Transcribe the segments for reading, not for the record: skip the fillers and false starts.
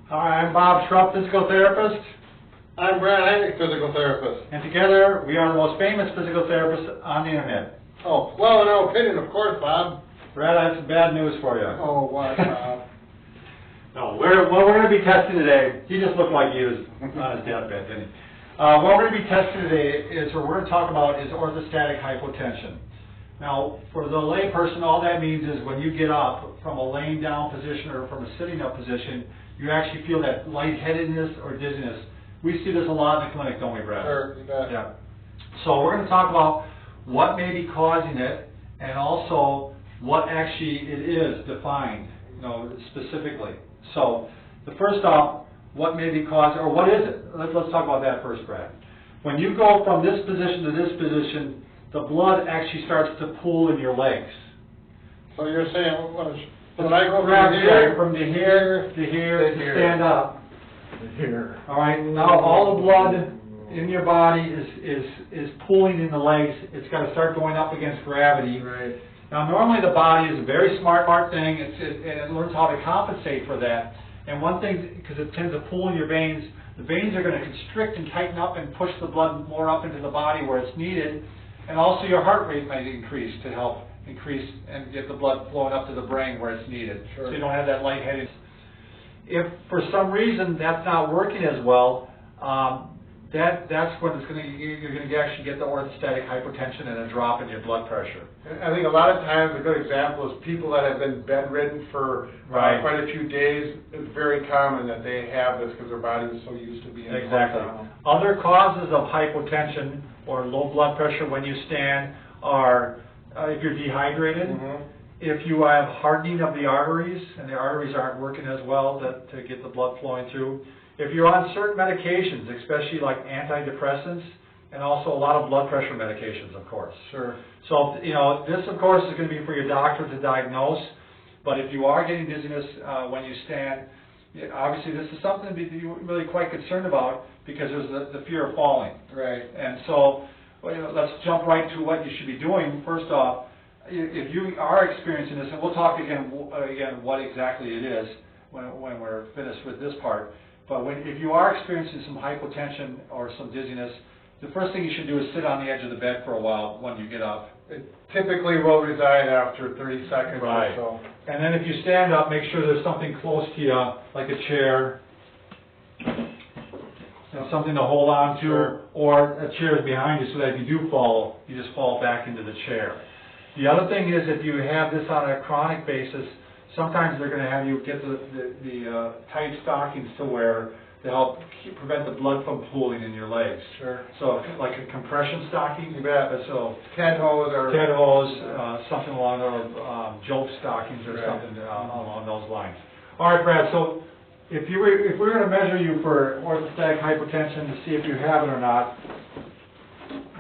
Hi, I'm Bob Schrupp, physical therapist. I'm Brad Heinrich, physical therapist. And together, we are the most famous physical therapists on the internet. Oh, well, in our opinion, of course, Bob. Brad, I have some bad news for you. Oh, what, Bob? No, what we're going to be testing today, he just looked like he was on his deathbed, didn't he? What we're going to be testing today is, or we're going to talk about, is orthostatic hypotension. Now, for the lay person, all that means is when you get up from a laying down position or from a sitting up position, you actually feel that lightheadedness or dizziness. We see this a lot in the clinic, don't we, Brad? Sure, you bet. Yeah. So we're going to talk about what may be causing it, and also what actually it is defined, specifically. So, the first off, what may be causing, or what is it? Let's talk about that first, Brad. When you go from this position to this position, the blood actually starts to pool in your legs. So you're saying when I go from here to here to stand up. Here. All right. Now all the blood in your body is pooling in the legs. It's got to start going up against gravity. Right. Now normally the body is a very smart thing. It learns how to compensate for that. And one thing, because it tends to pool in your veins, the veins are going to constrict and tighten up and push the blood more up into the body where it's needed. And also your heart rate might increase to help increase and get the blood flowing up to the brain where it's needed. Sure. So you don't have that lightheadedness. If for some reason that's not working as well, that's when you're going to actually get the orthostatic hypotension and a drop in your blood pressure. I think a lot of times a good example is people that have been bedridden for quite a few days. It's very common that they have this because their body is so used to being exactly. Other causes of hypotension or low blood pressure when you stand are if you're dehydrated, if you have hardening of the arteries and the arteries aren't working as well to get the blood flowing through. If you're on certain medications, especially like antidepressants, and also a lot of blood pressure medications, of course. Sure. So, this, of course, is going to be for your doctor to diagnose. But if you are getting dizziness when you stand, obviously this is something to be really quite concerned about because there's the fear of falling. Right. And so, let's jump right to what you should be doing. First off, if you are experiencing this, and we'll talk again what exactly it is when we're finished with this part. But if you are experiencing some hypotension or some dizziness, the first thing you should do is sit on the edge of the bed for a while when you get up. It typically will reside after 30 seconds or so. And then if you stand up, make sure there's something close to you, like a chair, and something to hold on to, Sure. or a chair is behind you so that if you do fall, you just fall back into the chair. The other thing is if you have this on a chronic basis, sometimes they're going to have you get the tight stockings to wear to help prevent the blood from pooling in your legs. Sure. So like a compression stocking. You bet. So Ted hose or something along those jolt stockings or right. something along those lines. All right, Brad. So if we were going to measure you for orthostatic hypotension to see if you have it or not.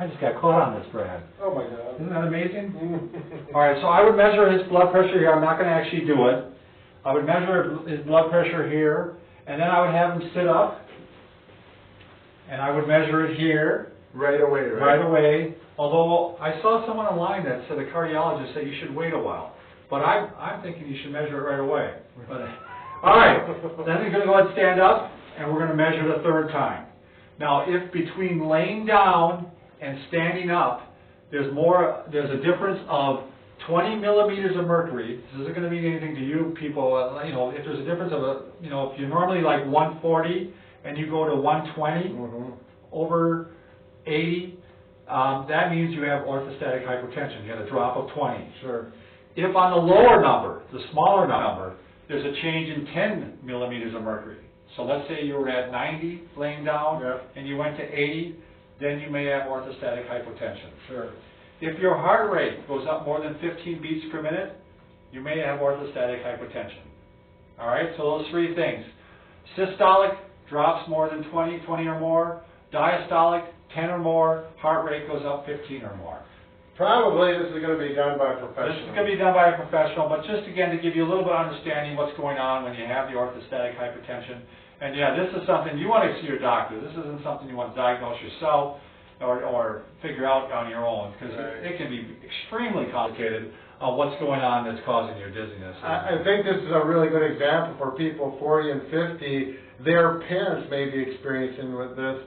I just got caught on this, Brad. Oh my God. Isn't that amazing? All right, so I would measure his blood pressure here. I'm not going to actually do it. I would measure his blood pressure here, and then I would have him sit up, and I would measure it here. Right away, right? Right away. Although I saw someone online that said, a cardiologist said you should wait a while. But I'm thinking you should measure it right away. But, all right, then you're going to go ahead and stand up, and we're going to measure the third time. Now, if between laying down and standing up, there's a difference of 20 millimeters of mercury. This isn't going to mean anything to you people. If there's a difference of if you're normally like 140 and you go to 120 over 80, that means you have orthostatic hypotension. You had a drop of 20. Sure. If on the lower number, the smaller number, there's a change in 10 millimeters of mercury. So let's say you were at 90 laying down and you went to 80. Then you may have orthostatic hypotension. Sure. If your heart rate goes up more than 15 beats per minute, you may have orthostatic hypotension. All right, so those three things. Systolic drops more than 20 or more. Diastolic, 10 or more. Heart rate goes up 15 or more. Probably this is going to be done by a professional. This is going to be done by a professional, but just again to give you a little bit of understanding what's going on when you have the orthostatic hypotension. And yeah, this is something you want to see your doctor. This isn't something you want to diagnose yourself or figure out on your own, because it can be extremely complicated. what's going on that's causing your dizziness. I think this is a really good example for people 40 and 50. Their parents may be experiencing with this,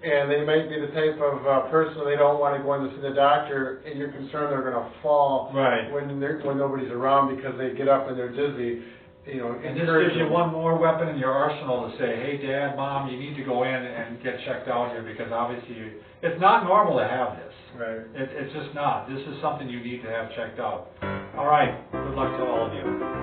and they might be the type of person they don't want to go in to see the doctor, and you're concerned they're going to fall when nobody's around because they get up and they're dizzy. And this gives you one more weapon in your arsenal to say, hey, Dad, Mom, you need to go in and get checked out here because obviously it's not normal to have this. Right. It's just not. This is something you need to have checked out. All right. Good luck to all of you.